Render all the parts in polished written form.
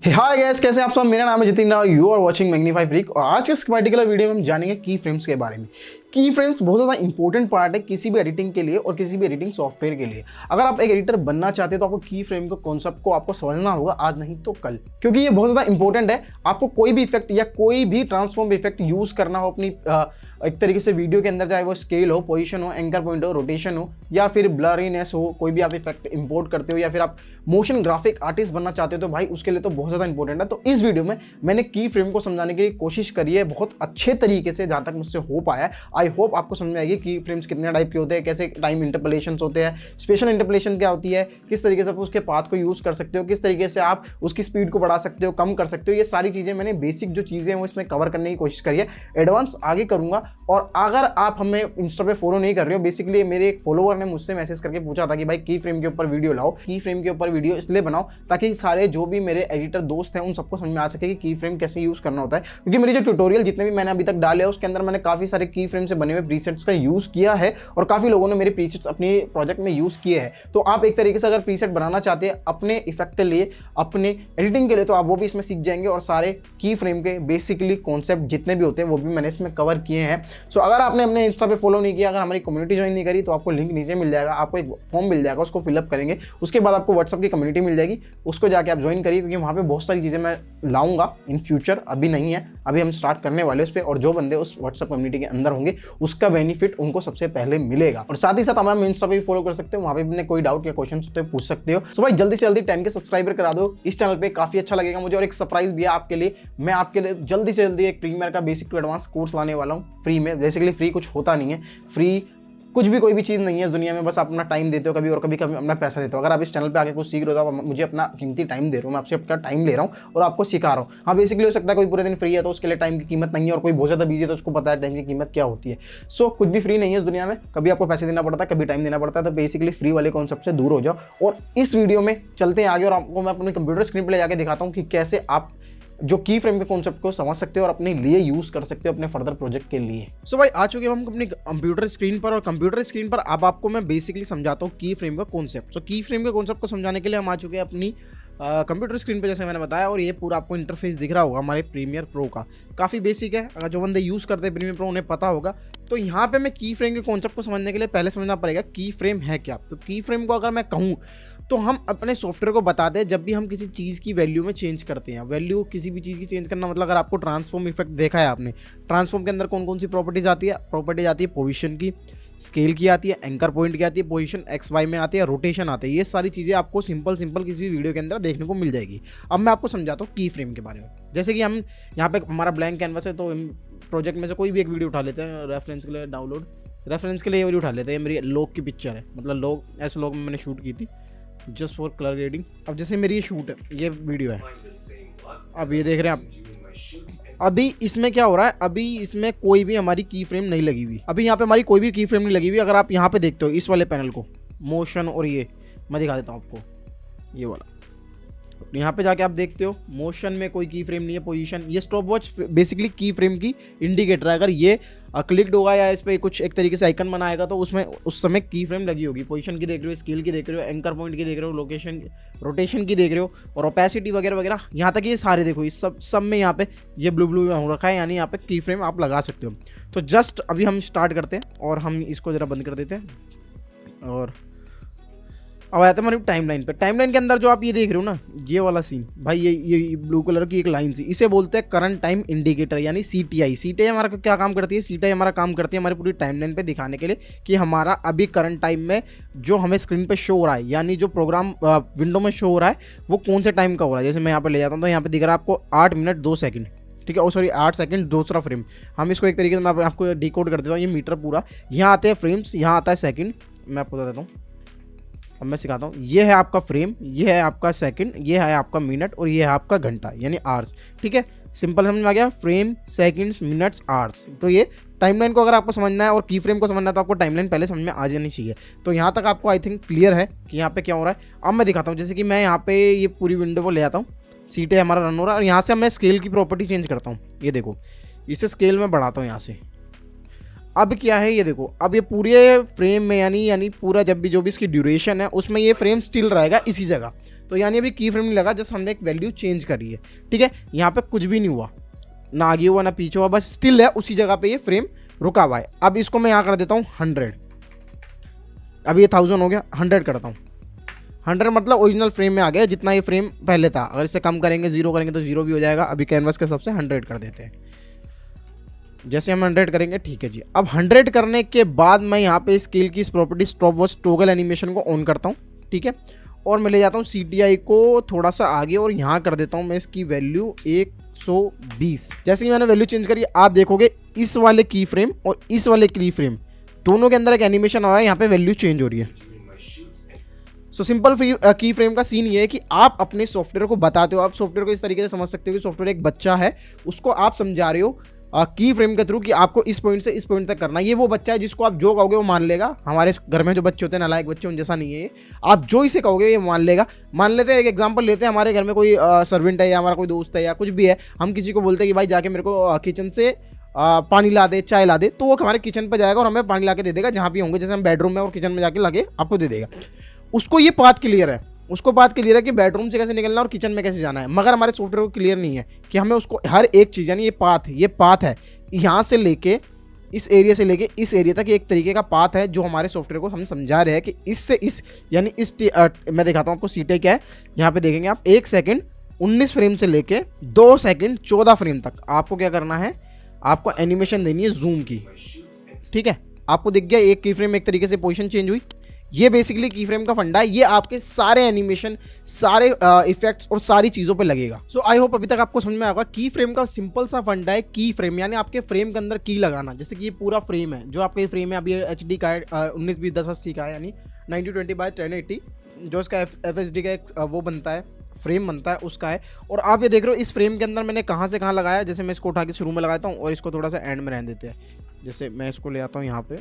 Hi guys, कैसे हैं आप सब। मेरा नाम है Jitin Rao, you are watching magnify Freak. और आज के इस पर्टिकुलर वीडियो में हम जानेंगे की फ्रेम्स के बारे में। की फ्रेम्स बहुत ज़्यादा इंपॉर्टेंट पार्ट है किसी भी एडिटिंग के लिए और किसी भी एडिटिंग सॉफ्टवेयर के लिए। अगर आप एक एडिटर बनना चाहते हैं तो आपको की फ्रेम के कॉन्सेप्ट को आपको समझना होगा, आज नहीं तो कल, क्योंकि ये बहुत ज़्यादा इंपॉर्टेंट है। आपको कोई भी इफेक्ट या कोई भी ट्रांसफॉर्म इफेक्ट यूज़ करना हो अपनी एक तरीके से वीडियो के अंदर, चाहे वो स्केल हो, पोजीशन हो, एंकर पॉइंट हो, रोटेशन हो, या फिर ब्लरीनेस हो, कोई भी आप इफेक्ट इंपोर्ट करते हो, या फिर आप मोशन ग्राफिक आर्टिस्ट बनना चाहते हो, तो भाई उसके लिए तो बहुत ज़्यादा इंपॉर्टेंट है। तो इस वीडियो में मैंने की फ्रेम को समझाने की कोशिश करी है बहुत अच्छे तरीके से, जहाँ तक मुझसे हो पाया है। आई होप आपको समझ में आएगी की फ्रेम्स कितने टाइप के होते हैं, कैसे टाइम इंटरपोलेशन होते हैं, स्पेशल इंटरपोलेशन क्या होती है, किस तरीके से आप उसके पाथ को यूज़ कर सकते हो, किस तरीके से आप उसकी स्पीड को बढ़ा सकते हो, कम कर सकते हो। ये सारी चीज़ें मैंने बेसिक जो चीज़ें हैं वो इसमें कवर करने की कोशिश करी है। एडवांस आगे करूँगा। और अगर आप हमें इंस्टा पे फॉलो नहीं कर रहे हो, बेसिकली मेरे एक फॉलोवर ने मुझसे मैसेज करके पूछा था कि भाई की फ्रेम के ऊपर वीडियो लाओ। की फ्रेम के ऊपर वीडियो इसलिए बनाओ ताकि सारे जो भी मेरे एडिटर दोस्त हैं उन सबको समझ में आ सके कि की फ्रेम कैसे यूज़ करना होता है। क्योंकि मेरी जो ट्यूटोरियल जितने भी मैंने अभी तक डाले हैं उसके अंदर मैंने काफ़ी सारे की फ्रेम से बने हुए प्रीसेट्स का यूज़ किया है और काफ़ी लोगों ने मेरे प्रीसेट्स अपने प्रोजेक्ट में यूज़ किए हैं। तो आप एक तरीके से अगर प्रीसेट बनाना चाहते हैं अपने इफेक्ट के लिए, अपने एडिटिंग के लिए, तो आप वो भी इसमें सीख जाएंगे। और सारे की फ्रेम के बेसिकली कॉन्सेप्ट जितने भी होते हैं वो भी मैंने इसमें कवर किए हैं। सो अगर आपने अपने इंस्टा पे फॉलो नहीं किया, अगर हमारी कम्युनिटी ज्वाइन नहीं करी, तो आपको लिंक नीचे मिल जाएगा। आपको एक फॉर्म मिल जाएगा, उसको फिलअप करेंगे, उसके बाद आपको व्हाट्सअप की कम्युनिटी मिल जाएगी, उसको जाके आप ज्वाइन करिए। क्योंकि वहाँ पे बहुत सारी चीज़ें मैं लाऊंगा इन फ्यूचर, अभी नहीं है, अभी हम स्टार्ट करने वाले उस पर। और जो बंदे उस व्हाट्सअप कम्युनिटी के अंदर होंगे उसका बेनिफिट उनको सबसे पहले मिलेगा। और साथ ही साथ हमें इंस्टा पे भी फॉलो कर सकते हो, वहाँ पे अपने कोई डाउट या क्वेश्चन होते पूछ सकते हो। सो भाई जल्दी से जल्दी 10 के सब्सक्राइबर करा दो इस चैनल पे, काफी अच्छा लगेगा मुझे। और एक सरप्राइज भी है आपके लिए, मैं आपके लिए जल्दी से जल्दी एक प्रीमियर का बेसिक टू एडवांस कोर्स लाने वाला हूँ फ्री में। बेसिकली फ्री कुछ होता नहीं है, फ्री कुछ भी कोई भी चीज़ नहीं है इस दुनिया में, बस आप अपना टाइम देते हो कभी, और कभी कभी अपना पैसा देते हो। अगर आप इस चैनल पे आके कुछ सीख रहे हो तो आप मुझे अपना कीमती टाइम दे रहे हो, मैं आपसे अपना टाइम ले रहा हूँ और आपको सिखा रहा हूँ। हाँ, बेसिकली हो सकता है कोई पूरे दिन फ्री है तो उसके लिए टाइम की कीमत नहीं है, और कोई बहुत ज़्यादा बिजी है तो उसको पता है टाइम की कीमत क्या होती है। सो कुछ भी फ्री नहीं है इस दुनिया में, कभी आपको पैसे देना पड़ता है, कभी टाइम देना पड़ता है। तो बेसिकली फ्री वाले कॉन्सेप्ट से दूर हो जाओ। और इस वीडियो में चलते हैं आगे, और आपको मैं अपने कंप्यूटर स्क्रीन पर ले जाकर दिखाता हूँ कि कैसे आप जो की फ्रेम के कॉन्सेप्ट को समझ सकते हो और अपने लिए यूज कर सकते हो अपने फर्दर प्रोजेक्ट के लिए। सो भाई आ चुके हम अपनी कंप्यूटर स्क्रीन पर, और कंप्यूटर स्क्रीन पर अब आपको मैं बेसिकली समझाता हूँ की फ्रेम का कॉन्सेप्ट। तो की फ्रेम के कॉन्सेप्ट को समझाने के लिए हम आ चुके हैं अपनी कंप्यूटर स्क्रीन पे, जैसे मैंने बताया। और ये पूरा आपको इंटरफेस दिख रहा होगा हमारे प्रीमियर प्रो का, काफ़ी बेसिक है। अगर जो बंदे यूज़ करते हैं प्रीमियर प्रो उन्हें पता होगा। तो यहाँ पे मैं की फ्रेम के कॉन्सेप्ट को समझने के लिए पहले समझना पड़ेगा की फ्रेम है क्या। तो की फ्रेम को अगर मैं कहूँ तो हम अपने सॉफ्टवेयर को बताते हैं जब भी हम किसी चीज़ की वैल्यू में चेंज करते हैं। वैल्यू किसी भी चीज़ की चेंज करना मतलब, अगर आपको ट्रांसफॉर्म इफेक्ट देखा है आपने, ट्रांसफॉर्म के अंदर कौन कौन सी प्रॉपर्टीज आती है? प्रॉपर्टीज आती है पोजीशन की, स्केल की आती है, एंकर पॉइंट की आती है, पोजीशन एक्स वाई में आती है, रोटेशन आती है। ये सारी चीज़ें आपको सिंपल किसी भी वीडियो के अंदर देखने को मिल जाएगी। अब मैं आपको समझाता हूँ की फ्रेम के बारे में। जैसे कि हम यहाँ पे हमारा ब्लैंक कैनवस है, तो प्रोजेक्ट में से कोई भी एक वीडियो उठा लेते हैं रेफरेंस के लिए, डाउनलोड रेफरेंस के लिए ये वीडियो उठा लेते हैं। मेरी लोग की पिक्चर है, मतलब लोग, ऐसे लोग में मैंने शूट की थी जस्ट फॉर कलर ग्रेडिंग। अब जैसे मेरी ये शूट है, ये वीडियो है, अब ये देख रहे हैं आप। अभी इसमें क्या हो रहा है, अभी इसमें कोई भी हमारी की फ्रेम नहीं लगी हुई। अभी यहाँ पे हमारी कोई भी की फ्रेम नहीं लगी हुई। अगर आप यहाँ पे देखते हो इस वाले पैनल को, मोशन, और ये मैं दिखा देता हूँ आपको, ये वाला, यहाँ पे जाके आप देखते हो मोशन में कोई की फ्रेम नहीं है। पोजीशन, ये स्टॉप वॉच बेसिकली की फ्रेम की इंडिकेटर है। अगर ये क्लिक्ड होगा या इस पर कुछ एक तरीके से आइकन बनाएगा तो उसमें उस समय की फ्रेम लगी होगी। पोजीशन की देख रहे हो, स्केल की देख रहे हो, एंकर पॉइंट की देख रहे हो, लोकेशन, रोटेशन की देख रहे हो, और ओपेसिटी वगैरह वगैरह, यहाँ तक ये सारे देखो, इस सब में यहाँ पे ये ब्लू हो रखा है, यानी यहाँ पे की फ्रेम आप लगा सकते हो। तो जस्ट अभी हम स्टार्ट करते हैं और हम इसको ज़रा बंद कर देते हैं। और अब आते हैं हमारी टाइमलाइन पे। टाइमलाइन के अंदर जो आप ये देख रहे हो ना, ये वाला सीन भाई, ये ब्लू कलर की एक लाइन सी, इसे बोलते हैं करंट टाइम इंडिकेटर, यानी CTI। CTI हमारा क्या काम करती है? CTI हमारा काम करती है हमारी पूरी टाइमलाइन पे दिखाने के लिए कि हमारा अभी करंट टाइम में जो हमें स्क्रीन पे शो हो रहा है, यानी जो प्रोग्राम विंडो में शो हो रहा है वो कौन से टाइम का हो रहा है। जैसे मैं यहाँ पे ले जाता हूँ तो यहाँ पे दिख रहा है आपको 8 मिनट 2 सेकंड, ठीक है, ओ सॉरी 8 सेकंड दूसरा फ्रेम। हम इसको एक तरीके से मैं आपको डिकोड कर देता हूँ। ये मीटर पूरा, यहाँ आते हैं फ्रेम्स, यहाँ आता है सेकंड। मैं आपको बता देता हूँ, अब मैं सिखाता हूँ। ये है आपका फ्रेम, ये है आपका सेकंड, ये है आपका मिनट, और ये है आपका घंटा यानी आवर्स। ठीक है, सिंपल समझ में आ गया, फ्रेम, सेकंड्स, मिनट्स, आवर्स। तो ये टाइमलाइन को अगर आपको समझना है और की फ्रेम को समझना है तो आपको टाइमलाइन पहले समझ में आ जानी चाहिए। तो यहाँ तक आपको आई थिंक क्लियर है कि यहाँ पे क्या हो रहा है। अब मैं दिखाता हूँ, जैसे कि मैं यहाँ पे ये पूरी विंडो को ले आता हूँ, CTI हमारा रन हो रहा है, और यहाँ से मैं स्केल की प्रॉपर्टी चेंज करता हूँ। ये देखो, इसे स्केल में बढ़ाता हूँ यहाँ से। अब क्या है ये देखो, अब ये पूरे फ्रेम में यानी पूरा जब भी जो भी इसकी ड्यूरेशन है उसमें ये फ्रेम स्टिल रहेगा इसी जगह। तो यानी अभी की फ्रेम नहीं लगा, जस्ट हमने एक वैल्यू चेंज करी है, ठीक है। यहाँ पे कुछ भी नहीं हुआ, ना आगे हुआ ना पीछे हुआ, बस स्टिल है उसी जगह पे ये फ्रेम रुका हुआ है। अब इसको मैं यहाँ कर देता हूँ 100, अब ये 1000 हो गया, 100 करता हूँ। 100 मतलब ओरिजिनल फ्रेम में आ गया जितना ये फ्रेम पहले था। अगर इसे कम करेंगे 0 करेंगे तो 0 भी हो जाएगा। अभी कैनवास के हिसाब से 100 कर देते हैं। जैसे हम 100 करेंगे, ठीक है जी। अब 100 करने के बाद मैं यहाँ पे स्केल की इस property stop watch toggle animation को ऑन करता हूँ, ठीक है। और मैं ले जाता हूँ CTI को थोड़ा सा आगे और यहाँ कर देता हूँ मैं इसकी वैल्यू 120। जैसे कि मैंने वैल्यू चेंज करी, आप देखोगे इस वाले की फ्रेम और इस वाले की फ्रेम दोनों के अंदर एक एनिमेशन आ रहा है, यहाँ पे वैल्यू चेंज हो रही है। सो सिंपल की फ्रेम का सीन ये है कि आप अपने सॉफ्टवेयर को बताते हो। आप सॉफ्टवेयर को इस तरीके से समझ सकते हो कि सॉफ्टवेयर एक बच्चा है, उसको आप समझा रहे हो की फ्रेम के थ्रू कि आपको इस पॉइंट से इस पॉइंट तक करना है। ये वो बच्चा है जिसको आप जो कहोगे वो मान लेगा। हमारे घर में जो बच्चे होते हैं नालायक बच्चे, उन जैसा नहीं है ये। आप जो इसे कहोगे ये मान लेगा। मान लेते हैं, एक एग्जांपल लेते हैं, हमारे घर में कोई सर्वेंट है या हमारा कोई दोस्त है या कुछ भी है, हम किसी को बोलते हैं कि भाई जाके मेरे को किचन से पानी ला दे, चाय ला दे, तो वो हमारे किचन पर जाएगा और हमें पानी ला के दे देगा जहाँ भी होंगे। जैसे हम बेडरूम में और किचन में जाके लाके आपको दे देगा। उसको ये बात क्लियर है, उसको बात क्लियर है कि बेडरूम से कैसे निकलना और किचन में कैसे जाना है। मगर हमारे सॉफ्टवेयर को क्लियर नहीं है कि हमें उसको हर एक चीज़, यानी ये पाथ है यहाँ से लेके इस एरिया से लेके इस एरिया तक एक तरीके का पाथ है जो हमारे सॉफ्टवेयर को हम समझा रहे हैं कि इससे इस यानी इस मैं दिखाता हूँ आपको CTI क्या है। यहाँ पे देखेंगे आप 1 सेकंड 19 फ्रेम से लेके 2 सेकंड 14 फ्रेम तक आपको क्या करना है, आपको एनिमेशन देनी है जूम की, ठीक है। आपको दिख गया एक की फ्रेम एक तरीके से पोजीशन चेंज हुई। ये बेसिकली की फ्रेम का फंडा है, ये आपके सारे एनिमेशन, सारे इफेक्ट्स और सारी चीज़ों पे लगेगा। सो आई होप अभी तक आपको समझ में आएगा। की फ्रेम का सिंपल सा फंडा है की फ्रेम, यानी आपके फ्रेम के अंदर की लगाना। जैसे कि ये पूरा फ्रेम है, जो आपका फ्रेम है अभी HD का है 1920x1080 का है, यानी 9020x1080 जो इसका FHD का एक वो बनता है, फ्रेम बनता है, उसका है। और आप ये देख रहे हो इस फ्रेम के अंदर मैंने कहाँ से कहाँ लगाया। जैसे मैं इसको उठा के शुरू में लगाता हूँ और इसको थोड़ा सा एंड में रहने देते हैं। जैसे मैं इसको ले आता हूँ यहाँ पे,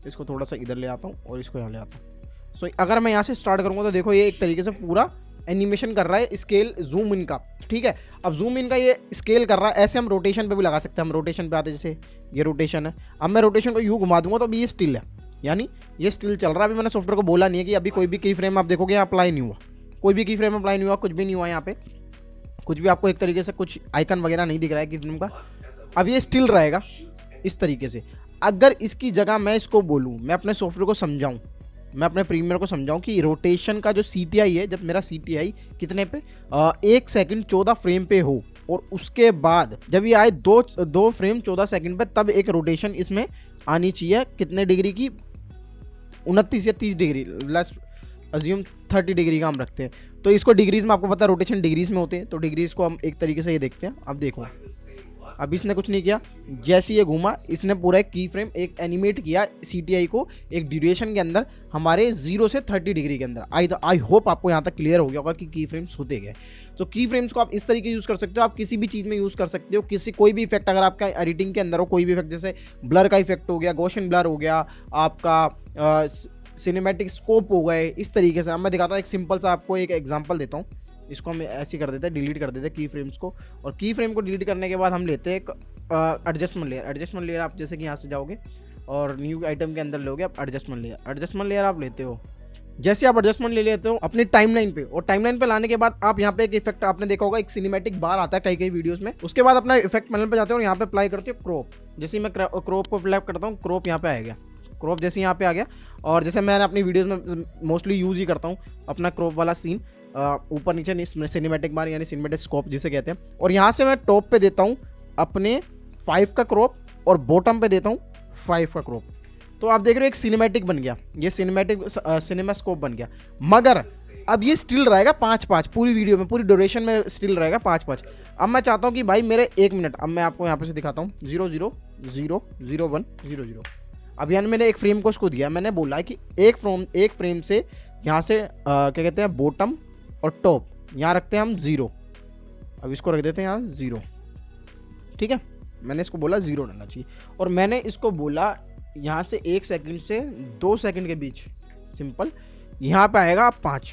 इसको थोड़ा सा इधर ले आता हूँ और इसको यहाँ ले आता हूँ। सो अगर मैं यहाँ से स्टार्ट करूँगा तो देखो ये एक तरीके से पूरा एनिमेशन कर रहा है, स्केल जूम इन का, ठीक है। अब जूम इन का ये स्केल कर रहा है। ऐसे हम रोटेशन पे भी लगा सकते हैं। हम रोटेशन पे आते हैं, जैसे ये रोटेशन है। अब मैं रोटेशन को यूँ घुमा दूंगा तो अभी ये स्टिल है, यानी ये स्टिल चल रहा है। अभी मैंने सॉफ्टवेयर को बोला नहीं है कि अभी कोई भी की फ्रेम आप देखोगे यहाँ अप्लाई नहीं हुआ, कोई भी की फ्रेम अप्लाई नहीं हुआ, कुछ भी नहीं हुआ। यहाँ पे कुछ भी आपको एक तरीके से कुछ आइकन वगैरह नहीं दिख रहा है की फ्रेम का। अब ये स्टिल रहेगा इस तरीके से। अगर इसकी जगह मैं इसको बोलूँ, मैं अपने सॉफ्टवेयर को समझाऊँ, मैं अपने प्रीमियर को समझाऊं कि रोटेशन का जो CTI है, जब मेरा CTI कितने पे 1 सेकंड 14 फ्रेम पे हो और उसके बाद जब ये आए 2 फ्रेम 14 सेकंड पे, तब एक रोटेशन इसमें आनी चाहिए कितने डिग्री की, 29 या 30 डिग्री, लेट्स अज्यूम 30 डिग्री का हम रखते हैं। तो इसको डिग्रीज में, आपको पता है रोटेशन डिग्रीज में होते हैं, तो डिग्रीज को हम एक तरीके से ये देखते हैं। अब देखो अब इसने कुछ नहीं किया, जैसे ये घूमा इसने पूरा एक की फ्रेम एक एनिमेट किया CTI को एक ड्यूरेशन के अंदर हमारे 0 से 30 डिग्री के अंदर। आई होप आपको यहाँ तक क्लियर हो गया होगा कि की फ्रेम्स होते गए। तो की फ्रेम्स को आप इस तरीके यूज़ कर सकते हो, आप किसी भी चीज़ में यूज़ कर सकते हो। कोई भी इफेक्ट अगर आपका एडिटिंग के अंदर हो, कोई भी इफेक्ट, जैसे ब्लर का इफेक्ट हो गया, गॉसियन ब्लर हो गया, आपका सिनेमैटिक स्कोप हो गए, इस तरीके से। अब मैं दिखाता हूँ एक सिंपल सा, आपको एक एग्जाम्पल देता हूँ। इसको हम ऐसे कर देते हैं, डिलीट कर देते हैं की फ्रेम्स को। और की फ्रेम को डिलीट करने के बाद हम लेते हैं एक एडजस्टमेंट लेयर। एडजस्टमेंट लेयर आप जैसे कि यहाँ से जाओगे और न्यू आइटम के अंदर लोगे आप एडजस्टमेंट लेयर। एडजस्टमेंट लेयर आप लेते हो, जैसे आप एडजस्टमेंट ले लेते हो अपनी टाइमलाइन पे, और टाइमलाइन पे लाने के बाद आप यहाँ पे एक इफेक्ट आपने देखा होगा, एक सिनेमैटिक बार आता है कई वीडियोस में। उसके बाद अपना इफेक्ट पैनल पे जाते हो और यहाँ पे अप्लाई करते हो क्रॉप। जैसे ही मैं क्रॉप को फ्लैप करता हूँ, क्रॉप यहाँ पे आ गया, क्रॉप जैसे यहाँ पे आ गया। और जैसे मैंने अपनी वीडियोस में मोस्टली यूज़ ही करता हूँ अपना क्रॉप वाला सीन, ऊपर नीचे सिनेमैटिक बार यानी सिनेमैटिक स्कोप जिसे कहते हैं। और यहाँ से मैं टॉप पे देता हूँ अपने 5 का क्रॉप और बॉटम पे देता हूँ 5 का क्रॉप। तो आप देख रहे हो एक सिनेमैटिक बन गया, ये सिनेमा स्कोप बन गया। मगर अब ये स्टिल रहेगा 5-5 पूरी वीडियो में, पूरी ड्यूरेशन में स्टिल रहेगा 5-5। अब मैं चाहता हूँ कि भाई मेरे 1 मिनट, अब मैं आपको यहाँ पे से दिखाता हूँ 0 0 0 0 1 0 0। अब यानी मैंने एक फ्रेम को उसको दिया, मैंने बोला कि एक फ्रेम से यहाँ से क्या कहते हैं बॉटम और टॉप यहाँ रखते हैं हम 0। अब इसको रख देते हैं यहाँ 0, ठीक है। मैंने इसको बोला 0 रहना चाहिए। और मैंने इसको बोला यहाँ से 1 सेकंड से 2 सेकंड के बीच, सिंपल यहाँ पे आएगा 5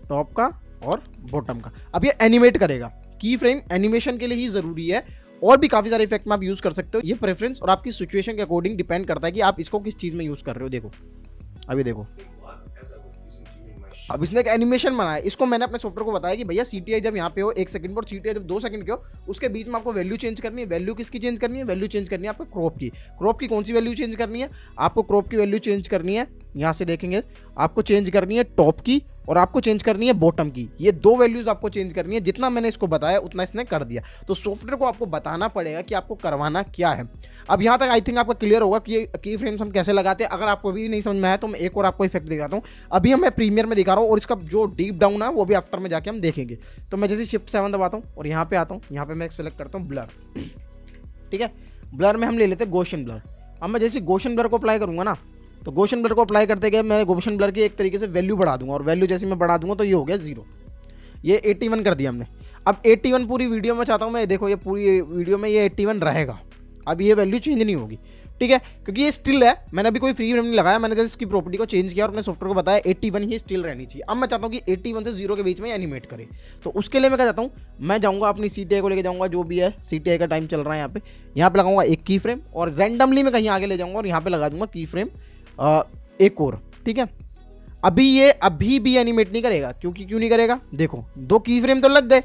टॉप का और बॉटम का। अब ये एनिमेट करेगा। की फ्रेम एनिमेशन के लिए ही ज़रूरी है और भी काफ़ी सारे इफेक्ट में आप यूज़ कर सकते हो। ये प्रेफरेंस और आपकी सिचुएशन के अकॉर्डिंग डिपेंड करता है कि आप इसको किस चीज़ में यूज़ कर रहे हो। देखो अभी देखो, अब इसने एक एनिमेशन बनाया, इसको मैंने अपने सॉफ्टवेयर को बताया कि भैया CTI जब यहाँ पे हो 1 सेकंड पर, CTI जब 2 सेकंड के हो, उसके बीच में आपको वैल्यू चेंज करनी है। वैल्यू किसकी चेंज करनी है? वैल्यू चेंज करनी है आपको क्रॉप की। क्रॉप की कौन सी वैल्यू चेंज करनी है? आपको क्रॉप की वैल्यू चेंज करनी है, यहाँ से देखेंगे, आपको चेंज करनी है टॉप की और आपको चेंज करनी है बॉटम की। ये 2 वैल्यूज आपको चेंज करनी है। जितना मैंने इसको बताया उतना इसने कर दिया। तो सॉफ्टवेयर को आपको बताना पड़ेगा कि आपको करवाना क्या है। अब यहाँ तक आई थिंक आपका क्लियर होगा कि ये की फ्रेम्स हम कैसे लगाते हैं। अगर आपको भी नहीं समझ में आया तो मैं एक और आपको इफेक्ट दिखाता हूँ। अभी मैं प्रीमियर में दिखा रहा हूँ और इसका जो डीप डाउन है वो भी आफ्टर में जाके हम देखेंगे। तो मैं जैसे Shift 7 दबाता हूँ और यहाँ पे आता हूँ, यहाँ पे मैं सेलेक्ट करता हूँ ब्लर। ठीक है, ब्लर में हम ले लेते हैं गॉसियन ब्लर। अब मैं जैसे गॉसियन ब्लर को अप्लाई करूँगा ना, तो गॉसियन ब्लर को अप्लाई करते गए मैं गॉसियन ब्लर की एक तरीके से वैल्यू बढ़ा दूंगा और वैल्यू जैसे मैं बढ़ा दूंगा तो ये हो गया 0। ये 81 कर दिया हमने। अब 81 पूरी वीडियो में चाहता हूँ मैं, देखो ये पूरी वीडियो में ये 81 रहेगा। अब ये वैल्यू चेंज नहीं होगी, ठीक है, क्योंकि ये स्टिल है। मैंने अभी कोई फ्री फ्रेम नहीं लगाया, मैंने जैसे इसकी प्रॉपर्टी को चेंज किया और अपने सॉफ्टवेयर को बताया 81 ही स्टिल रहनी चाहिए। अब मैं चाहता हूँ कि 81 से 0 के बीच में एनिमेट करे। तो उसके लिए मैं क्या चाहता हूँ, मैं जाऊँगा अपनी CTI को लेके जाऊँगा, जो भी है CTI का टाइम चल रहा है यहाँ पे लगाऊंगा एक की फ्रेम और रैंडमली मैं कहीं आगे ले जाऊँगा और यहाँ पे लगा दूंगा की फ्रेम एक और। ठीक है, अभी भी एनिमेट नहीं करेगा। क्योंकि क्यों नहीं करेगा? देखो 2 की फ्रेम तो लग गए।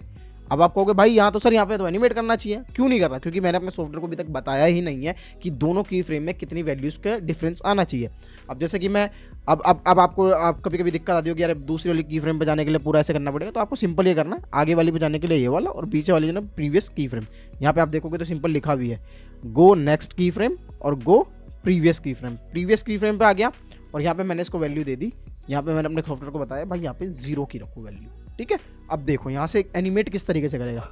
अब आप कहोगे भाई यहाँ तो सर यहाँ पे तो एनिमेट करना चाहिए, क्यों नहीं कर रहा? क्योंकि मैंने अपने सॉफ्टवेयर को अभी तक बताया ही नहीं है कि दोनों की फ्रेम में कितनी वैल्यूज़ का डिफरेंस आना चाहिए। अब जैसे कि मैं अब आपको कभी कभी दिक्कत आती हो कि यार दूसरी वाली की फ्रेम पे जाने के लिए पूरा ऐसे करना पड़ेगा, तो आपको सिंपल ये करना है, आगे वाली पे जाने के लिए ये वाला और पीछे वाली जो ना प्रीवियस की फ्रेम। यहाँ पे आप देखोगे तो सिंपल लिखा भी है, गो नेक्स्ट की फ्रेम और गो प्रीवियस की फ्रेम। प्रीवियस की फ्रेम पे आ गया और यहाँ पे मैंने इसको वैल्यू दे दी। यहाँ पे मैंने अपने सॉफ्टवेयर को बताया भाई यहाँ पे 0 की रखो वैल्यू। ठीक है, अब देखो यहाँ से एनिमेट किस तरीके से करेगा।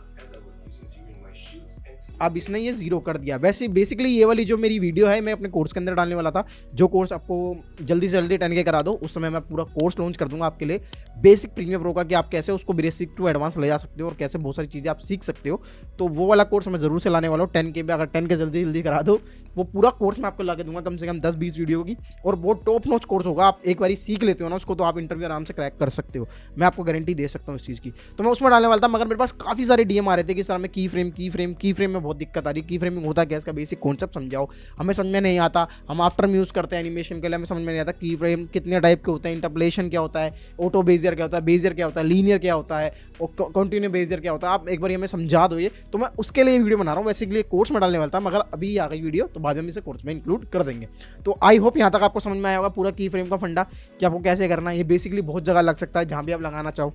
अब इसने ये 0 कर दिया। वैसे बेसिकली ये वाली जो मेरी वीडियो है मैं अपने कोर्स के अंदर डालने वाला था, जो कोर्स आपको जल्दी से जल्दी 10K करा दो, उस समय मैं पूरा कोर्स लॉन्च कर दूंगा आपके लिए बेसिक प्रीमियर प्रो का, कि आप कैसे उसको बेसिक टू एडवांस ले जा सकते हो और कैसे बहुत सारी चीज़ें आप सीख सकते हो। तो वो वाला कोर्स मैं ज़रूर से लाने वाला हूँ 10K पे। अगर 10K जल्दी जल्दी करा दो, वो पूरा कोर्स मैं आपको ला के दूंगा, कम से कम 10-20 वीडियो की, और बहुत टॉप नॉच कोर्स होगा। आप एक बार सीख लेते हो ना उसको, तो आप इंटरव्यू आराम से क्रैक कर सकते हो। मैं आपको गारंटी दे सकता हूँ इस चीज़ की। तो मैं उसमें डालने वाला था, मगर मेरे पास काफ़ी सारे DM आ रहे थे कि सर हमें की फ्रेम में बहुत दिक्कत आ रही है, की फ्रेमिंग होता क्या, इसका बेसिक कॉन्सेप्ट समझाओ, हमें समझ में नहीं आता। हम आफ्टर में यूज़ करते हैं एनिमेशन के लिए, हमें समझ में नहीं आता की फ्रेम कितने टाइप के होते हैं, इंटरपोलेशन क्या होता है, ऑटो बेजियर क्या होता है, बेजियर क्या होता है, लीनियर क्या होता है और कंटिन्यू बेजियर क्या होता है। आप एक बार हमें समझा दो ये, तो मैं उसके लिए वीडियो बना रहा हूँ। बेसिकली कोर्स में डालने वाला था, मगर अभी आ गई वीडियो तो बाद में इसे कोर्स में इंक्लूड कर देंगे। तो आई होप यहाँ तक आपको समझ में आया होगा पूरा की फ्रेम का फंडा कि आपको कैसे करना है। ये बेसिकली बहुत जगह लग सकता है, जहाँ भी आप लगाना चाहो,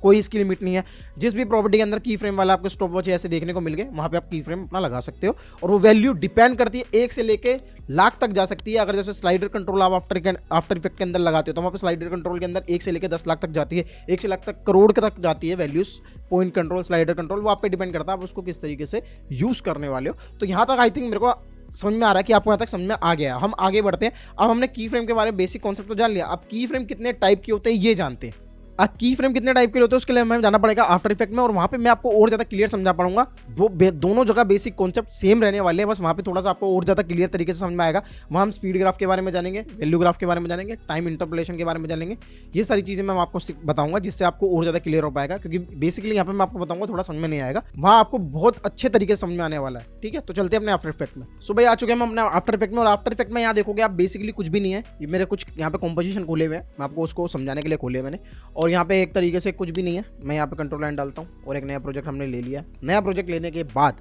कोई इसकी लिमिट नहीं है। जिस भी प्रॉपर्टी के अंदर की फ्रेम वाला आपको स्टॉप वॉच ऐसे देखने को मिल गए, वहाँ पे आप की फ्रेम अपना लगा सकते हो। और वो वैल्यू डिपेंड करती है 1 से लेके लाख तक जा सकती है। अगर जैसे स्लाइडर कंट्रोल आप आफ्टर इफेक्ट के अंदर लगाते हो, तो वहाँ पे स्लाइडर कंट्रोल के अंदर 1 से लेके 10 लाख तक जाती है, 1 से लाख तक करोड़ तक जाती है values. Point control, slider control, वो आप पे डिपेंड करता है आप उसको किस तरीके से यूज़ करने वाले हो। तो यहाँ तक आई थिंक मेरे को समझ में आ रहा है कि आपको यहाँ तक समझ में आ गया। हम आगे बढ़ते हैं। अब हमने की फ्रेम के बारे में बेसिक कॉन्सेप्ट तो जान लिया। अब की फ्रेम कितने टाइप के होते हैं ये जानते हैं। की फ्रेम कितने टाइप के होते हैं उसके लिए हमें जाना पड़ेगा आफ्टर इफेक्ट में, और वहाँ पे मैं आपको और ज़्यादा क्लियर समझा पाऊंगा। वो दोनों जगह बेसिक कॉन्सेप्ट सेम रहने वाले हैं, बस वहाँ पे थोड़ा सा आपको और ज़्यादा क्लियर तरीके से समझ में आएगा। वहाँ हम स्पीड ग्राफ के बारे में जानेंगे, वैल्यू ग्राफ के बारे में जानेंगे, टाइम इंटरपोलेशन के बारे में जानेंगे। ये सारी चीज़ें मैं आपको बताऊंगा जिससे आपको और ज़्यादा क्लियर हो पाएगा, क्योंकि बेसिकली यहाँ पे मैं आपको बताऊंगा थोड़ा समझ में नहीं आएगा, वहाँ आपको बहुत अच्छे तरीके से समझ में आने वाला है। ठीक है, तो चलते हैं अपने आफ्टर इफेक्ट में। सो भाई आ चुके हैं हम अपने आफ्टर इफेक्ट में, और आफ्टर इफेक्ट में यहाँ देखोगे आप बेसिकली कुछ भी नहीं है। ये मेरे कुछ यहाँ पे कॉम्पोजिशन खोले हुए हैं, मैं आपको उसको समझाने के लिए खोले मैंने। और यहाँ पे एक तरीके से कुछ भी नहीं है, मैं यहाँ पे कंट्रोल लाइन डालता हूँ और एक नया प्रोजेक्ट हमने ले लिया। नया प्रोजेक्ट लेने के बाद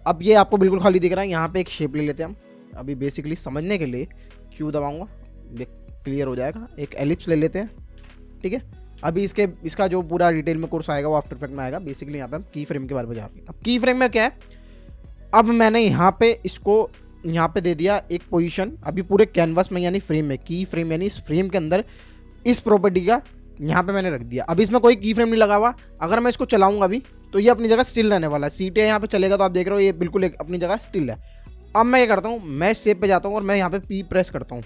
अब ये आपको बिल्कुल खाली दिख रहा है। यहाँ पे एक शेप ले लेते हैं हम। अभी बेसिकली समझने के लिए क्यू दबाऊंगा, ये क्लियर हो जाएगा। एक एलिप्स ले लेते हैं। ठीक है, अभी इसका जो पूरा डिटेल में कोर्स आएगा वो आफ्टर इफेक्ट में आएगा। बेसिकली यहाँ पे हम की फ्रेम के बारे में जा रहे हैं। अब की फ्रेम में क्या है, अब मैंने यहाँ पे इसको यहाँ पे दे दिया एक पोजीशन। अभी पूरे कैनवास में यानी फ्रेम में, की फ्रेम यानी इस फ्रेम के अंदर इस प्रॉपर्टी का यहाँ पे मैंने रख दिया। अब इसमें कोई की फ्रेम नहीं लगा हुआ। अगर मैं इसको चलाऊंगा अभी तो ये अपनी जगह स्टिल रहने वाला है। सीटें यहाँ पे चलेगा तो आप देख रहे हो ये बिल्कुल एक अपनी जगह स्टिल है। अब मैं क्या करता हूँ, मैं शेप पे जाता हूँ और मैं यहाँ पे पी प्रेस करता हूँ।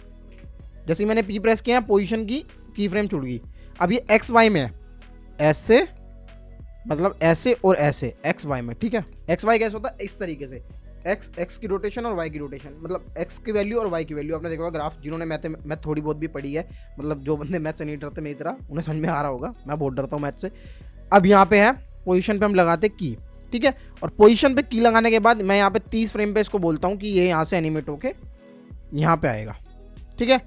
जैसे ही मैंने पी प्रेस किया पोजीशन की फ्रेम छूट गई। अब ये एक्स वाई में है, ऐसे मतलब ऐसे और ऐसे एक्स वाई में। ठीक है, एक्स वाई कैसे होता है, इस तरीके से एक्स की रोटेशन और वाई की रोटेशन, मतलब एक्स की वैल्यू और वाई की वैल्यू। आपने देखा होगा ग्राफ, जिन्होंने मैथ थोड़ी बहुत भी पढ़ी है, मतलब जो बंदे मैथ से नहीं डरते मेरी तरह, उन्हें समझ में आ रहा होगा। मैं बहुत डरता हूँ मैथ से। अब यहाँ पे है पोजीशन पे हम लगाते की। ठीक है। और पोजीशन पे की लगाने के बाद मैं यहाँ पे 30 फ्रेम पे इसको बोलता हूँ कि ये यहाँ से एनिमेट होके यहाँ पे आएगा, ठीक है,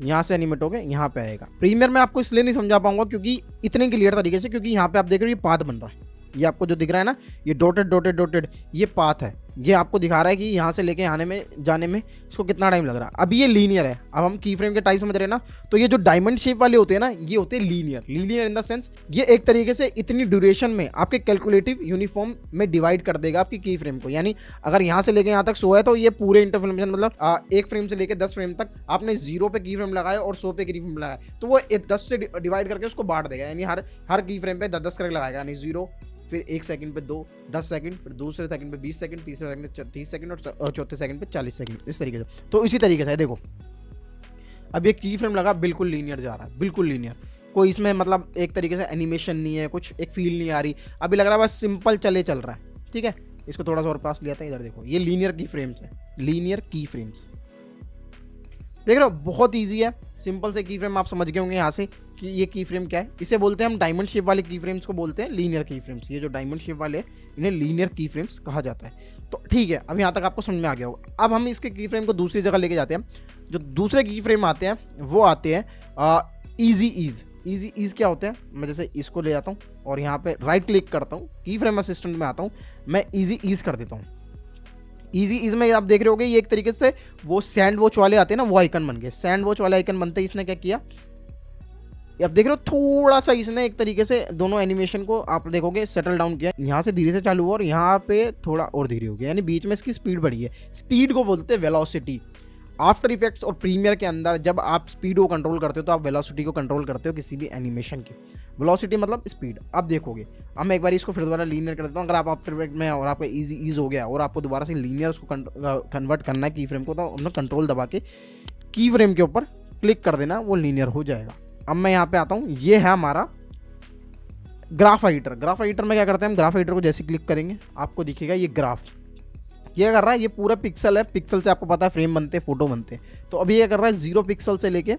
यहाँ से एनिमेट होके यहाँ पे आएगा। प्रीमियर में आपको इसलिए नहीं समझा पाऊंगा क्योंकि इतने क्लियर तरीके से, क्योंकि यहाँ पे आप देख रहे हो ये पाथ बन रहा है, ये आपको जो दिख रहा है ना, ये डॉटेड डॉटेड डॉटेड, ये पाथ है, ये आपको दिखा रहा है कि यहाँ से लेके आने में जाने में इसको कितना टाइम लग रहा है। अभी ये लीनियर है। अब हम की फ्रेम के टाइप समझ रहे हैं ना, तो ये जो डायमंड शेप वाले होते हैं ना, ये होते हैं linear. Linear in the sense ये एक तरीके से इतनी ड्यूरेशन में आपके कैलकुलेटिव यूनिफॉर्म में डिवाइड कर देगा आपकी की फ्रेम को। यानी अगर यहाँ से लेके यहाँ तक 100 है तो ये पूरे इंटरफॉर्मेशन मतलब 1 फ्रेम से लेकर 10 फ्रेम तक आपने 0 पे की फ्रेम लगाया और 100 पे की फ्रेम लगाया, तो वो 10 से डिवाइड करके उसको बांट देगा। यानी हर की फ्रेम पे 10-10 करके लगाएगा, यानी 0, फिर 1 सेकंड पे 2, 10 सेकंड, फिर दूसरे सेकंड पे 20 सेकंड, तीसरे सेकंड पे 30 सेकंड और चौथे सेकंड पे 40 सेकंड, इस तरीके से। तो इसी तरीके से है, देखो अब ये की फ्रेम लगा, बिल्कुल लीनियर जा रहा है, बिल्कुल लीनियर, कोई इसमें मतलब एक तरीके से एनिमेशन नहीं है, कुछ एक फील नहीं आ रही। अभी लग रहा है बस सिंपल चल रहा है, ठीक है। इसको थोड़ा सा और पास लिया था, इधर देखो, ये लीनियर की फ्रेम्स है, लीनियर की फ्रेम्स, देख रहे हो, बहुत ईजी है। सिंपल से की फ्रेम आप समझ गए होंगे यहाँ से कि ये की फ्रेम क्या है। इसे बोलते हैं हम डायमंड शेप वाले की फ्रेम्स को बोलते हैं लीनियर की फ्रेम्स। ये जो डायमंड शेप वाले इन्हें लीनियर की फ्रेम्स कहा जाता है। तो ठीक है, अब यहाँ तक आपको समझ में आ गया होगा। अब हम इसके की फ्रेम को दूसरी जगह लेके जाते हैं। जो दूसरे की फ्रेम आते हैं वो आते हैं ईजी ईज। ईजी ईज क्या होते हैं, मैं जैसे इसको ले जाता हूँ और यहाँ पे राइट क्लिक करता हूँ, की फ्रेम असिस्टेंट में आता हूँ, मैं ईजी ईज कर देता हूँ। ईजी ईज में आप देख रहे होगे ये एक तरीके से वो सैंड वॉच वाले आते हैं ना, वो आइकन बन गए। सैंड वॉच वाले आइकन बनते ही इसने क्या किया, आप देख रहे हो थोड़ा सा इसने एक तरीके से दोनों एनिमेशन को आप देखोगे सेटल डाउन किया। यहाँ से धीरे से चालू हुआ और यहाँ पे थोड़ा और धीरे हो गया, यानी बीच में इसकी स्पीड बढ़ी है। स्पीड को बोलते हैं वेलोसिटी। आफ्टर इफेक्ट्स और प्रीमियर के अंदर जब आप स्पीड को कंट्रोल करते हो तो आप वेलोसिटी को कंट्रोल करते हो किसी भी एनिमेशन की। वेलोसिटी मतलब स्पीड। अब देखोगे, अब मैं एक बार इसको फिर दोबारा लीनियर कर देता हूँ। अगर आप आफ्टर इफेक्ट में और आपका ईजी ईज हो गया और आपको दोबारा से लीनियर उसको कन्वर्ट करना है की फ्रेम को, तो अपना कंट्रोल दबा के की फ्रेम के ऊपर क्लिक कर देना, वो लीनियर हो जाएगा। अब मैं यहाँ पे आता हूँ, ये है हमारा ग्राफ एडिटर। ग्राफ एडिटर में क्या करते हैं हम, ग्राफ एडिटर को जैसे क्लिक करेंगे आपको दिखेगा ये ग्राफ, ये कर रहा है, ये पूरा पिक्सल है। पिक्सल से आपको पता है फ्रेम बनते हैं, फोटो बनते हैं। तो अभी ये कर रहा है 0 पिक्सल से लेके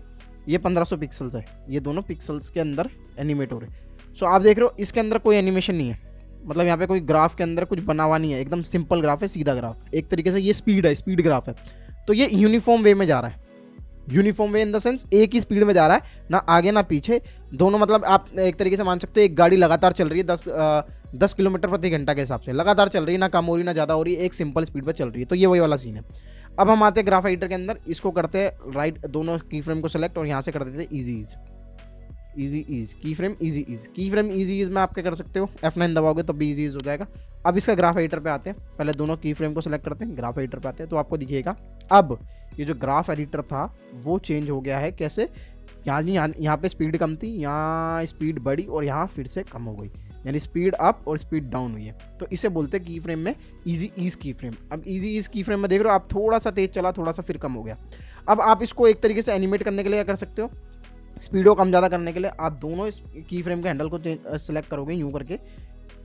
ये 1500 पिक्सल्स है, ये दोनों पिक्सल्स के अंदर एनिमेट हो रहे। सो आप देख रहे हो इसके अंदर कोई एनिमेशन नहीं है, मतलब यहाँ पे कोई ग्राफ के अंदर कुछ बना हुआ नहीं है, एकदम सिंपल ग्राफ है, सीधा ग्राफ। एक तरीके से ये स्पीड है, स्पीड ग्राफ है। तो ये यूनिफॉर्म वे में जा रहा है। Uniform way in the sense एक ही स्पीड में जा रहा है, ना आगे ना पीछे, दोनों। मतलब आप एक तरीके से मान सकते हो एक गाड़ी लगातार चल रही है 10 किलोमीटर प्रति घंटा के हिसाब से, लगातार चल रही है, ना कम हो रही ना ज़्यादा हो रही है, एक सिंपल स्पीड पर चल रही है। तो ये वही वाला सीन है। अब हम आते हैं ग्राफ एडिटर के अंदर, इसको करते हैं राइट, दोनों की फ्रेम को सेलेक्ट और यहाँ से कर देते हैं ईजी ईज। ईजी ईज की फ्रेम, ईजी ईज की फ्रेम, ईजी ईज में आप क्या कर सकते हो, F9 दबाओगे तब भी ईजी ईज हो जाएगा। अब इसका ग्राफ एडिटर पे आते हैं, पहले दोनों की फ्रेम को सेलेक्ट करते हैं, ग्राफ एडिटर पे आते हैं, तो आपको दिखेगा अब ये जो ग्राफ एडिटर था वो चेंज हो गया है। कैसे, यहाँ पे स्पीड कम थी, यहाँ स्पीड बढ़ी और यहाँ फिर से कम हो गई, यानी स्पीड अप और स्पीड डाउन हुई है। तो इसे बोलते हैं की फ्रेम में ईजी ईज की फ्रेम। अब ईजी ईज की फ्रेम में देख रहे हो आप, थोड़ा सा तेज चला, थोड़ा सा फिर कम हो गया। अब आप इसको एक तरीके से एनिमेट करने के लिए क्या कर सकते हो, स्पीड को कम ज़्यादा करने के लिए आप दोनों की फ्रेम के हैंडल को सेलेक्ट करोगे, यूँ करके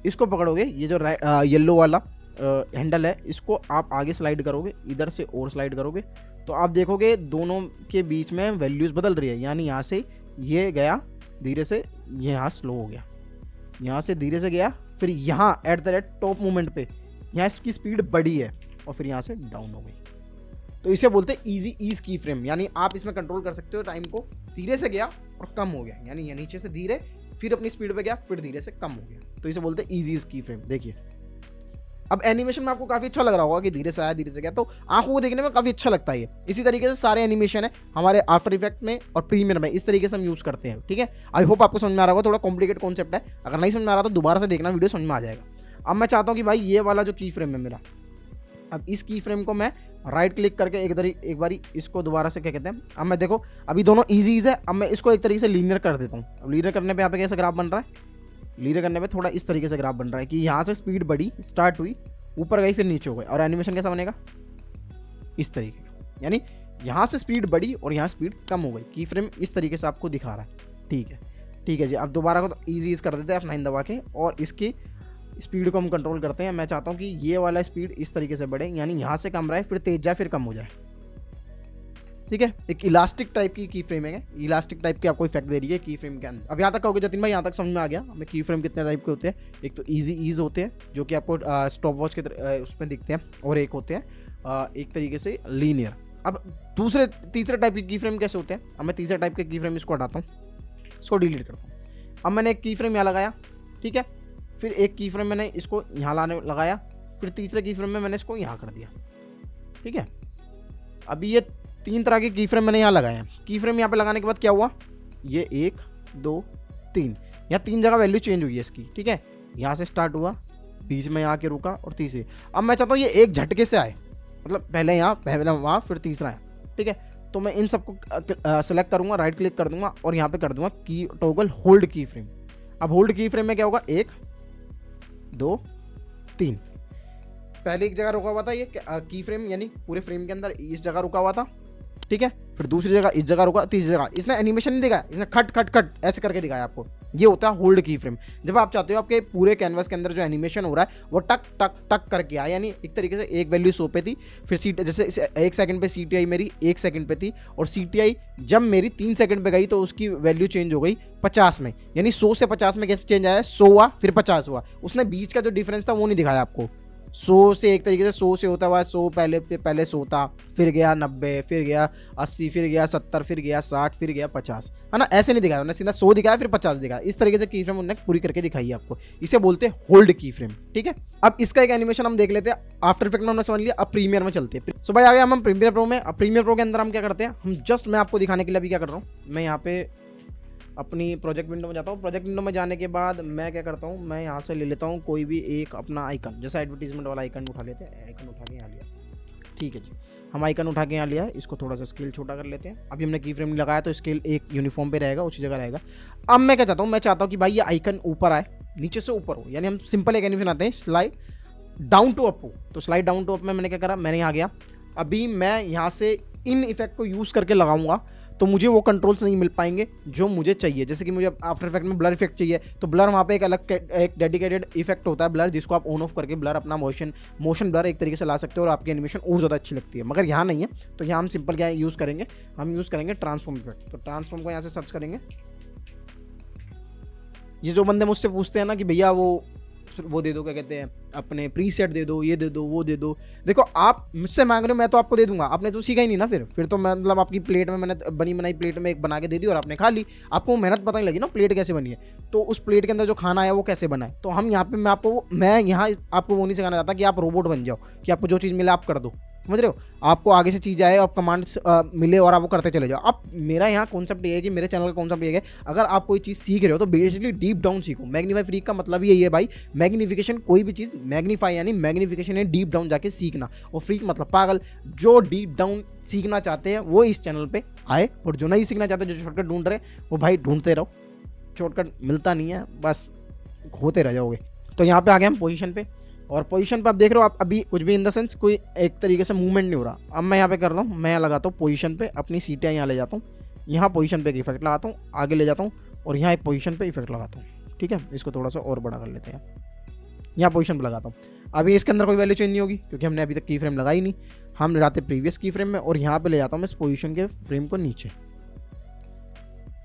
इसको पकड़ोगे, ये जो येलो वाला हैंडल है इसको आप आगे स्लाइड करोगे, इधर से और स्लाइड करोगे, तो आप देखोगे दोनों के बीच में वैल्यूज़ बदल रही है। यानी यहाँ से ये गया धीरे से, ये यहाँ स्लो हो गया, यहाँ से धीरे से गया, फिर यहाँ at the rate top moment पे यहाँ इसकी स्पीड बढ़ी है और फिर यहाँ से डाउन हो गई। तो इसे बोलते हैं ईजी ईज की फ्रेम। यानी आप इसमें कंट्रोल कर सकते हो टाइम को, धीरे से गया और कम हो गया, यानी ये नीचे से धीरे, फिर अपनी स्पीड पे गया, फिर धीरे से कम हो गया। तो इसे बोलते हैं ईजी ईज की फ्रेम। देखिए अब एनिमेशन में आपको काफ़ी अच्छा लग रहा होगा कि धीरे से आया धीरे से गया, तो आंखों को देखने में काफ़ी अच्छा लगता है ये। इसी तरीके से सारे एनिमेशन है हमारे आफ्टर इफेक्ट में और प्रीमियर में, इस तरीके से हम यूज़ करते हैं। ठीक है, आई होप आपको समझ में आ रहा होगा। थोड़ा कॉम्प्लिकेट कॉन्सेप्ट है, अगर नहीं समझ में आ रहा तो दोबारा से देखना, वीडियो समझ में आ जाएगा। अब मैं चाहता हूँ कि भाई ये वाला जो की फ्रेम है मेरा, अब इस की फ्रेम को मैं राइट क्लिक करके एक बारी इसको दोबारा से क्या कहते हैं, अब मैं देखो अभी दोनों ईजी है, अब मैं इसको एक तरीके से लीनियर कर देता हूँ। अब लीनियर करने पे यहाँ पे कैसा ग्राफ बन रहा है, लीनियर करने पे थोड़ा इस तरीके से ग्राफ बन रहा है कि यहाँ से स्पीड बढ़ी, स्टार्ट हुई, ऊपर गई, फिर नीचे हो गई। और एनिमेशन कैसा बनेगा, इस तरीके का, यानी यहाँ से स्पीड बढ़ी और यहाँ स्पीड कम हो गई। की फ्रेम इस तरीके से आपको दिखा रहा है। ठीक है, ठीक है जी। अब दोबारा को तो ईजी कर देते हैं F9 दबा के, और इसकी स्पीड को हम कंट्रोल करते हैं। मैं चाहता हूँ कि ये वाला स्पीड इस तरीके से बढ़े, यानी यहाँ से कम रहे, फिर तेज जाए, फिर कम हो जाए। ठीक है। एक इलास्टिक टाइप की फ्रेम है, इलास्टिक टाइप की आपको इफेक्ट दे रही है की फ्रेम के अंदर। अब यहाँ तक कहोगे जतिन भाई, यहाँ तक समझ में आ गया हमें की फ्रेम कितने टाइप के होते हैं। एक तो ईज होते हैं जो कि आपको स्टॉप वॉच के उसमें दिखते हैं, और एक होते हैं एक तरीके से लीनियर। अब तीसरे टाइप के की फ्रेम कैसे होते हैं, अब मैं तीसरे टाइप के की फ्रेम इसको हटाता हूँ, इसको डिलीट करता हूँ। अब मैंने एक की फ्रेम यहाँ लगाया, ठीक है, फिर एक की फ्रेम मैंने इसको यहाँ लाने लगाया, फिर तीसरे की फ्रेम में मैंने इसको यहाँ कर दिया, ठीक है। अभी ये 3 तरह के की फ्रेम मैंने यहाँ लगाए हैं। की फ्रेम यहाँ पे लगाने के बाद क्या हुआ, ये 1 2 3, यहाँ 3 जगह वैल्यू चेंज हुई है इसकी, ठीक है। यहाँ से स्टार्ट हुआ, बीच में यहाँ के रुका, और तीसरी। अब मैं चाहता हूँ ये एक झटके से आए, मतलब पहले यहाँ, पहले वहाँ, फिर तीसरा यहाँ, ठीक है। तो मैं इन सबको सेलेक्ट करूँगा, राइट क्लिक कर दूंगा और यहाँ पे कर दूंगा की टॉगल होल्ड की फ्रेम। अब होल्ड की फ्रेम में क्या होगा, 1 2 3, पहले एक जगह रुका हुआ था ये की फ्रेम, यानी पूरे फ्रेम के अंदर इस जगह रुका हुआ था, ठीक है। फिर दूसरी जगह इस जगह रुका, तीसरी जगह इसने एनिमेशन नहीं दिखाया, इसने खट खट खट ऐसे करके दिखाया आपको। ये होता है होल्ड की फ्रेम। जब आप चाहते हो आपके पूरे कैनवास के अंदर जो एनिमेशन हो रहा है वो टक टक टक करके आए, यानी एक तरीके से एक वैल्यू 100 पे थी, फिर जैसे 1 सेकंड पे CTI मेरी 1 सेकंड पे थी, और CTI जब मेरी 3 सेकंड पे गई तो उसकी वैल्यू चेंज हो गई 50 में, यानी 100 से 50 में कैसे चेंज आया, 100 हुआ फिर 50 हुआ। उसने बीच का जो डिफरेंस था वो नहीं दिखाया आपको। 100 से एक तरीके से 100 से होता हुआ 100 पहले 100 था, फिर गया 90, फिर गया 80, फिर गया 70, फिर गया 60, फिर गया 50, है ना। ऐसे नहीं दिखाया उन्होंने, सीधा 100 दिखाया फिर 50 दिखाया। इस तरीके से की फ्रेम उन्होंने पूरी करके दिखाई है आपको, इसे बोलते हैं होल्ड की फ्रेम, ठीक है। अब इसका एक एनिमेशन हम देख लेते हैं। आफ्टर इफेक्ट में हमने समझ लिया, अब प्रीमियर में चलते हैं। सो भाई आ गया हम प्रीमियर प्रो में। अब प्रीमियर प्रो के अंदर हम क्या करते हैं, हम जस्ट मैं आपको दिखाने के लिए अभी क्या कर रहा हूँ, मैं यहाँ पे अपनी प्रोजेक्ट विंडो में जाता हूँ। प्रोजेक्ट विंडो में जाने के बाद मैं क्या करता हूँ, मैं यहाँ से ले लेता हूँ कोई भी एक अपना आइकन, जैसे एडवर्टीजमेंट वाला आइकन उठा लेते हैं। आइकन उठा के यहाँ लिया, ठीक है जी, हम आइकन उठा के यहाँ लिया। इसको थोड़ा सा स्केल छोटा कर लेते हैं। अभी हमने की फ्रेम लगाया तो स्केल एक यूनिफॉर्म पे रहेगा, उसी जगह रहेगा। अब मैं क्या चाहता हूँ, मैं चाहता हूँ कि भाई ये आइकन ऊपर आए, नीचे से ऊपर हो, यानी हम सिंपल एक एनिमेशन आते हैं स्लाइड डाउन टू अप हो। तो स्लाइड डाउन टू अप में मैंने क्या करा, मैंने यहाँ गया। अभी मैं यहाँ से इन इफेक्ट को यूज़ करके लगाऊंगा तो मुझे वो कंट्रोल्स नहीं मिल पाएंगे जो मुझे चाहिए। जैसे कि मुझे आफ्टर इफेक्ट में ब्लर इफेक्ट चाहिए, तो ब्लर वहाँ पे एक अलग एक डेडिकेटेड इफेक्ट होता है ब्लर, जिसको आप ऑन ऑफ करके ब्लर अपना मोशन ब्लर एक तरीके से ला सकते हो और आपकी एनिमेशन और ज़्यादा अच्छी लगती है। मगर यहाँ नहीं है, तो यहाँ हम सिंपल क्या यूज़ करेंगे, हम यूज़ करेंगे ट्रांसफॉर्म इफेक्ट। तो ट्रांसफॉर्म को यहाँ से सर्च करेंगे। ये जो बंदे मुझसे पूछते हैं ना कि भैया वो दे दो, क्या कहते हैं, अपने प्रीसेट दे दो, ये दे दो, वो दे दो। देखो आप मुझसे मांग रहे हो, मैं तो आपको दे दूंगा, आपने तो सीखा ही नहीं ना। फिर तो मतलब आपकी प्लेट में मैंने बनी बनाई प्लेट में एक बना के दे दी और आपने खा ली, आपको मेहनत पता नहीं लगी ना प्लेट कैसे बनी है। तो उस प्लेट के अंदर जो खाना है वो कैसे बना है। तो हम यहाँ पे मैं यहाँ आपको वो नहीं सिखाना चाहता कि आप रोबोट बन जाओ, कि आपको जो चीज़ मिले आप कर दो, समझ रहे हो। आपको आगे से चीज़ आए और कमांड्स मिले और आप वो करते चले जाओ। अब मेरा यहाँ कॉन्सेप्ट ये है कि मेरे चैनल का कॉन्सेप्ट ये है, अगर आप कोई चीज़ सीख रहे हो तो बेसिकली डीप डाउन सीखो। मैग्नीफाई फ्रीक का मतलब यही है भाई, मैग्निफिकेशन, कोई भी चीज़ मैग्नीफाई यानी मैग्निफिकेशन है डीप डाउन जाके सीखना, और फ्रीक मतलब पागल। जो डीप डाउन सीखना चाहते हैं वो इस चैनल पे आए, और जो नहीं सीखना चाहते, जो शॉर्टकट ढूंढ रहे, वो भाई ढूंढते रहो, शॉर्टकट मिलता नहीं है, बस होते रह जाओगे। तो यहाँ पे आ गए हम पोजीशन पे, और पोजीशन पे आप देख रहे हो, आप अभी कुछ भी इन द सेंस कोई एक तरीके से मूवमेंट नहीं हो रहा। अब मैं यहाँ पे कर रहा हूँ, मैं लगाता हूँ पोजीशन पे अपनी सीटें यहाँ ले जाता हूँ, यहाँ पोजीशन पे एक इफेक्ट लगाता हूँ, आगे ले जाता हूँ और यहाँ एक पोजीशन पे इफेक्ट लगाता हूँ, ठीक है। इसको थोड़ा सा और बड़ा कर लेते हैं, यहाँ पोजीशन पे लगाता हूँ। अभी इसके अंदर कोई वैल्यू चेंज नहीं होगी क्योंकि हमने अभी तक की फ्रेम लगाई नहीं। हम ले जाते प्रीवियस की फ्रेम में और यहाँ पे ले जाता हूँ मैं इस पोजीशन के फ्रेम को नीचे,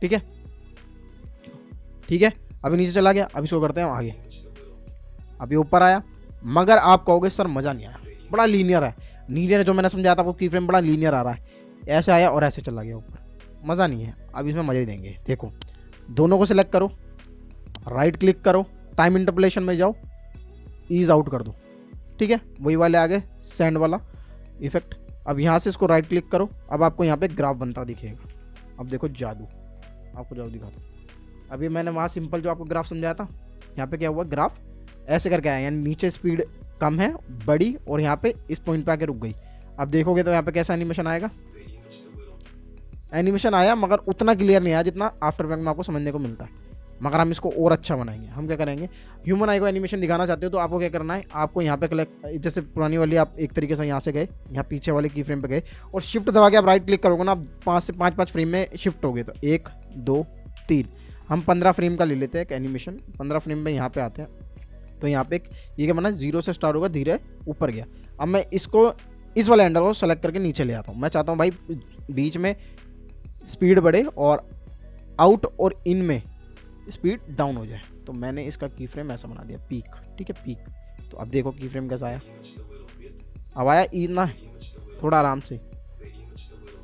ठीक है, ठीक है। अभी नीचे चला गया, अभी इसको करते हैं आगे, अभी ऊपर आया। मगर आप कहोगे सर मज़ा नहीं आया, बड़ा लीनियर है। लीनियर जो मैंने समझाया था आपको, की फ्रेम बड़ा लीनियर आ रहा है, ऐसे आया और ऐसे चला गया ऊपर, मज़ा नहीं है। अब इसमें मज़ा ही देंगे। देखो दोनों को सिलेक्ट करो, राइट क्लिक करो, टाइम इंटरपोलेशन में जाओ, ईज आउट कर दो, ठीक है। वही वाले आगे सेंड वाला इफेक्ट। अब यहाँ से इसको राइट क्लिक करो, अब आपको यहाँ पे ग्राफ बनता दिखेगा। अब देखो जादू, आपको जादू दिखाता हूँ। अभी मैंने वहाँ सिंपल जो आपको ग्राफ समझाया था, यहाँ पे क्या हुआ, ग्राफ ऐसे करके आया, यानी नीचे स्पीड कम है बड़ी और यहाँ पे इस पॉइंट पे आके रुक गई। अब देखोगे तो यहाँ पे कैसा एनिमेशन आएगा, एनिमेशन आया मगर उतना क्लियर नहीं आया जितना आफ्टर इफेक्ट में आपको समझने को मिलता है। मगर हम इसको और अच्छा बनाएंगे। हम क्या करेंगे, ह्यूमन आई को एनिमेशन दिखाना चाहते हो तो आपको क्या करना है, आपको यहाँ पे कलेक्ट, जैसे पुरानी वाली आप एक तरीके से यहाँ से गए, यहाँ पीछे वाले की फ्रेम पे गए और शिफ्ट दबा के आप राइट क्लिक करोगे ना, आप 5 से 5 फ्रेम में शिफ्ट हो गए। तो 1 2 3, हम 15 फ्रेम का ले लेते हैं एक एनिमेशन। 15 फ्रेम में यहाँ पे आते हैं तो यहाँ पे ये क्या बना, 0 से स्टार्ट होगा, धीरे ऊपर गया। अब मैं इसको इस वाले हैंडल को सेलेक्ट करके नीचे ले आता हूँ। मैं चाहता हूँ भाई बीच में स्पीड बढ़े और आउट और इन में स्पीड डाउन हो जाए। तो मैंने इसका की फ्रेम ऐसा बना दिया पीक, ठीक है पीक। तो अब देखो की फ्रेम कैसा आया, अब आया इतना थोड़ा आराम से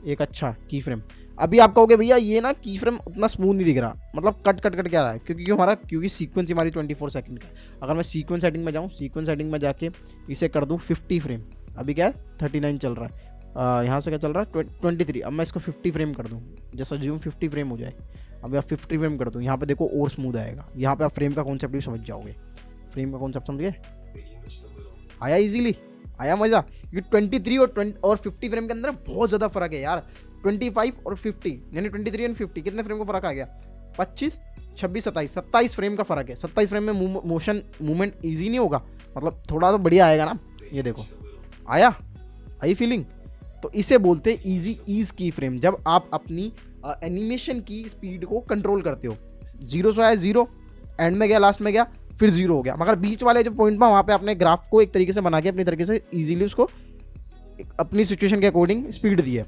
एक अच्छा की फ्रेम। अभी आप कहोगे भैया ये ना की फ्रेम उतना स्मूथ नहीं दिख रहा, मतलब कट कट कट क्या रहा है, क्योंकि सीक्वेंस हमारी 24 सेकंड का। अगर मैं सीक्वेंस सेटिंग में जाऊँ, सीक्वेंस सेटिंग में जाके इसे कर दूँ 50 फ्रेम, अभी क्या है 39 चल रहा है, यहाँ से क्या चल रहा है 23। अब मैं इसको 50 फ्रेम कर दूँ, जैसा जूम 50 फ्रेम हो जाए। अब आप 50 फ्रेम कर दूँ, यहाँ पे देखो और स्मूथ आएगा। यहाँ पे आप फ्रेम का कॉन्सेप्ट भी समझ जाओगे। फ्रेम का कॉन्सेप्ट समझ गए, आया इजीली, आया मज़ा। क्योंकि 23 और 50 फ्रेम के अंदर बहुत ज़्यादा फर्क है यार। 25 और 50 यानी 23 एंड 50 कितने फ्रेम का फ़र्क आ गया, 25, 26, 27 फ्रेम का फ़र्क है। 27 फ्रेम में मोशन मूवमेंट ईजी नहीं होगा, मतलब थोड़ा तो बढ़िया आएगा ना। ये देखो आया, आई फीलिंग। तो इसे बोलते हैं ईजी ईज की फ्रेम, जब आप अपनी एनिमेशन की स्पीड को कंट्रोल करते हो। 0 से आया 0, एंड में गया, लास्ट में गया, फिर 0 हो गया, मगर बीच वाले जो पॉइंट में वहाँ पे अपने ग्राफ को एक तरीके से बना के अपनी तरीके से ईजिली उसको अपनी सिचुएशन के अकॉर्डिंग स्पीड दी है।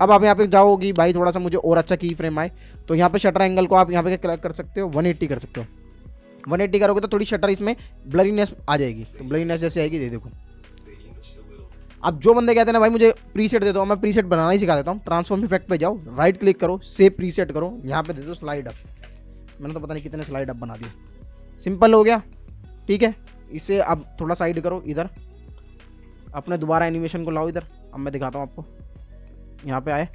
अब आप यहाँ पे जाओगी भाई थोड़ा सा मुझे और अच्छा की फ्रेम आए, तो यहाँ पे शटर एंगल को आप यहाँ पे क्या कर सकते हो 180 कर सकते हो। 180 करोगे तो थोड़ी शटर इसमें ब्लरीनेस आ जाएगी, तो ब्लरीनेस जैसे आएगी, देखो। अब जो बंदे कहते हैं ना भाई मुझे प्रीसेट दे दो, मैं प्रीसेट बनाना ही सिखा देता हूँ। ट्रांसफॉर्म इफेक्ट पे जाओ, राइट क्लिक करो, सेव प्रीसेट करो, यहाँ पे दे दो स्लाइड अप। मैंने तो पता नहीं कितने स्लाइड अप बना दिए, सिंपल हो गया, ठीक है। इसे अब थोड़ा साइड करो इधर, अपने दोबारा एनिमेशन को लाओ इधर। अब मैं दिखाता हूँ आपको, यहाँ पे आए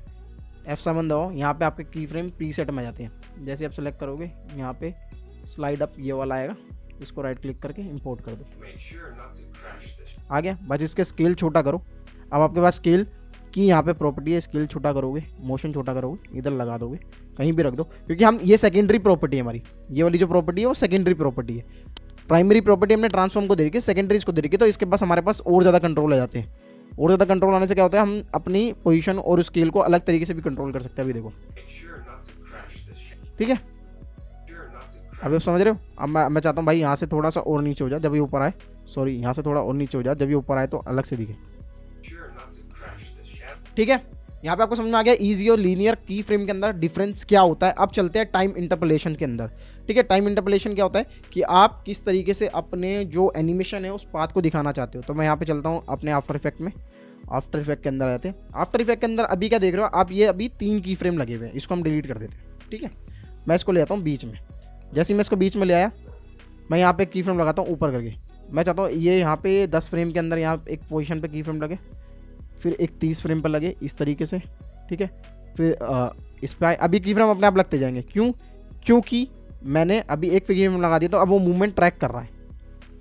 F7 दबाओ, यहाँ पे आपके की फ्रेम प्रीसेट में जाते हैं। जैसे आप सेलेक्ट करोगे यहाँ पे स्लाइड अप ये वाला आएगा, इसको राइट क्लिक करके इंपोर्ट कर दो, आ गया। बस इसके स्केल छोटा करो। अब आपके पास स्केल की यहाँ पे प्रॉपर्टी है, स्केल छोटा करोगे, मोशन छोटा करोगे, इधर लगा दोगे, कहीं भी रख दो, क्योंकि हम ये सेकेंडरी प्रॉपर्टी है हमारी, ये वाली जो प्रॉपर्टी है वो सेकेंडरी प्रॉपर्टी है। प्राइमरी प्रॉपर्टी हमने ट्रांसफॉर्म को दे रखी है, सेकेंडरी इसको दे रखी है, तो इसके पास हमारे पास और ज़्यादा कंट्रोल आ जाते हैं। और ज़्यादा कंट्रोल आने से क्या होता है, हम अपनी पोजीशन और स्केल को अलग तरीके से भी कंट्रोल कर सकते हैं। अभी देखो, ठीक है, अभी आप समझ रहे हो। अब मैं चाहता हूँ भाई यहाँ से थोड़ा सा और नीचे हो जाए जब ये ऊपर आए, सॉरी यहाँ से थोड़ा और नीचे हो जाए जब ये ऊपर आए तो अलग से दिखे, ठीक है। यहाँ पे आपको समझ में आ गया ईजी और लीनियर की फ्रेम के अंदर डिफरेंस क्या होता है। अब चलते हैं टाइम इंटरपोलेशन के अंदर, ठीक है। टाइम इंटरपोलेशन क्या होता है कि आप किस तरीके से अपने जो एनिमेशन है उस पाथ को दिखाना चाहते हो। तो मैं यहाँ पे चलता हूँ अपने आफ्टर इफेक्ट में, आफ्टर इफेक्ट के अंदर आते हैं। आफ्टर इफेक्ट के अंदर अभी क्या देख रहे हो आप, ये अभी 3 की फ्रेम लगे हुए हैं, इसको हम डिलीट कर देते हैं, ठीक है। मैं इसको ले आता हूँ बीच में, जैसे ही मैं इसको बीच में ले आया, मैं यहाँ पे की फ्रेम लगाता हूँ ऊपर करके। मैं चाहता हूँ ये यहाँ पे 10 फ्रेम के अंदर यहाँ एक पोजीशन पे की फ्रेम लगे, फिर एक 30 फ्रेम पर लगे इस तरीके से, ठीक है। फिर इस पर आए, अभी की फ्रेम अपने आप लगते जाएंगे, क्यों, क्योंकि मैंने अभी एक की फ्रेम लगा दिया, तो अब वो मूवमेंट ट्रैक कर रहा है,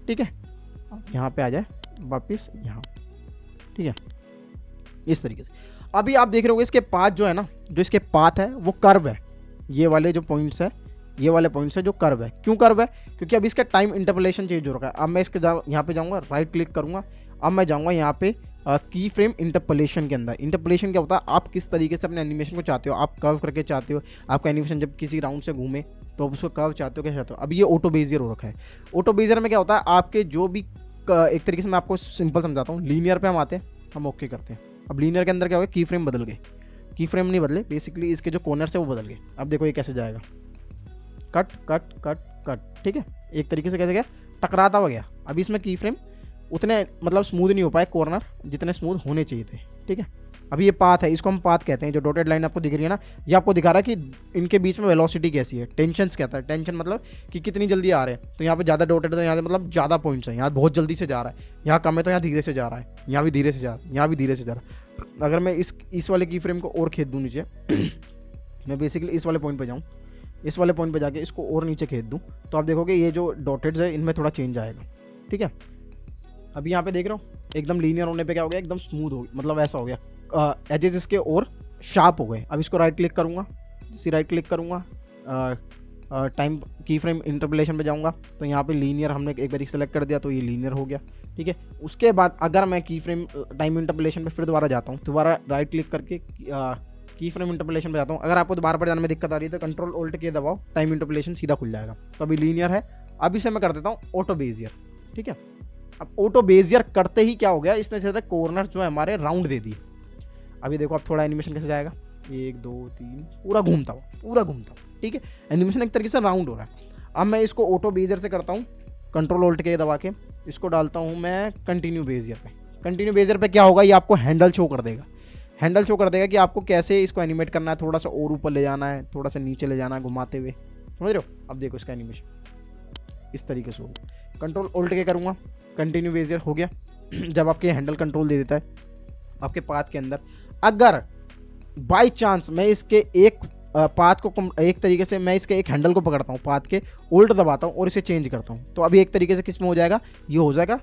ठीक है। यहाँ पे आ जाए वापस यहाँ, ठीक है, इस तरीके से। अभी आप देख रहे हो इसके पाथ जो है ना, जो इसके पाथ है वो कर्व है, ये वाले जो पॉइंट्स है, ये वाले पॉइंट्स है जो कर्व है। क्यों कर्व है, क्योंकि अभी इसका टाइम इंटरपोलेशन चेंज हो रखा है। अब मैं इसके यहाँ पे जाऊँगा, राइट क्लिक करूँगा, अब मैं जाऊँगा यहाँ पे की फ्रेम इंटरपोलेशन के अंदर। इंटरपोलेशन क्या होता है, आप किस तरीके से अपने एनिमेशन को चाहते हो, आप कर्व करके चाहते हो, आपका एनिमेशन जब किसी राउंड से घूमे तो आप उसको कर्व चाहते हो, क्या चाहते हो। अब ये ऑटो बेजियर हो रखा है। ऑटो बेजियर में क्या होता है, आपके जो भी एक तरीके से मैं आपको सिंपल समझाता हूँ। लीनियर पे हम आते हैं, हम ओके करते हैं। अब लीनियर के अंदर क्या हो गया, की फ्रेम बदल गए, की फ्रेम नहीं बदले, बेसिकली इसके जो कॉर्नर्स है वो बदल गए। अब देखो ये कैसे जाएगा, कट कट कट कट, ठीक है, एक तरीके से कैसे गया, टकराता हुआ गया। अभी इसमें की फ्रेम उतने मतलब स्मूथ नहीं हो पाए कॉर्नर जितने स्मूथ होने चाहिए थे, ठीक है। अभी ये पाथ है, इसको हम पाथ कहते हैं। जो डॉटेड लाइन आपको दिख रही है ना, ये आपको दिखा रहा है कि इनके बीच में वेलोसिटी कैसी है। टेंशन्स कहता है, टेंशन मतलब कि कितनी जल्दी आ रहे हैं। तो यहाँ पे ज़्यादा डॉटेड है, तो यहाँ से मतलब ज़्यादा पॉइंट्स हैं, यहाँ बहुत जल्दी से जा रहा है, यहाँ कम है तो यहाँ धीरे से जा रहा है, यहाँ भी धीरे से जा रहा है, यहाँ भी धीरे से जा रहा है। अगर मैं इस वाले की फ्रेम को और खींच दूँ नीचे मैं बेसिकली इस वाले पॉइंट पर जाऊँ, इस वाले पॉइंट पे जाके इसको और नीचे खींच दूँ, तो आप देखोगे ये जो डॉटेड्स है इनमें थोड़ा चेंज आएगा, ठीक है। अभी यहाँ पे देख रहे हो एकदम लीनियर होने पे क्या हो गया, एकदम स्मूथ हो गया, मतलब ऐसा हो गया, एजेस इसके और शार्प हो गए। अब इसको राइट क्लिक करूँगा, इसी राइट क्लिक करूँगा, टाइम की फ्रेम इंटरपोलेशन पे जाऊँगा, तो यहाँ पे लीनियर हमने एक बार सेलेक्ट कर दिया, तो ये लीनियर हो गया, ठीक है। उसके बाद अगर मैं की फ्रेम टाइम इंटरपोलेशन पे फिर दोबारा जाता हूँ, दोबारा राइट क्लिक करके की फ्रेम इंटरपोलेशन पे जाता हूँ। अगर आपको दोबारा पर जाने में दिक्कत आ रही है तो कंट्रोल ऑल्ट के दबाओ, टाइम इंटरपोलेशन सीधा खुल जाएगा। तो अभी लीनियर है। अब इसे मैं कर देता हूँ ऑटो बेजियर, ठीक है। अब ऑटो बेजियर करते ही क्या हो गया, इसने जैसे कॉर्नर जो है हमारे राउंड दे दिए। अभी देखो अब थोड़ा एनिमेशन कैसे जाएगा, 1 2 3 पूरा घूमता हुआ, ठीक है। एनिमेशन एक तरीके से राउंड हो रहा है। अब मैं इसको ऑटो बेजियर से करता हूँ, कंट्रोल ऑल्ट के दबा के इसको डालता हूँ मैं कंटिन्यू बेजियर पे। कंटिन्यू बेजियर पे क्या होगा, ये आपको हैंडल शो कर देगा, हैंडल शो कर देगा कि आपको कैसे इसको एनिमेट करना है, थोड़ा सा और ऊपर ले जाना है, थोड़ा सा नीचे ले जाना है घुमाते हुए, समझ रहे हो। अब देखो इसका एनिमेशन इस तरीके से होगा। कंट्रोल ऑल्ट के करूँगा, कंटिन्यू बेजियर हो गया। जब आपके हैंडल कंट्रोल दे देता है आपके पाथ के अंदर, अगर बाई चांस मैं इसके एक पाथ को एक तरीके से मैं इसके एक हैंडल को पकड़ता हूँ, पाथ के उल्ट दबाता हूँ और इसे चेंज करता हूँ, तो अभी एक तरीके से किस में हो जाएगा, ये हो जाएगा,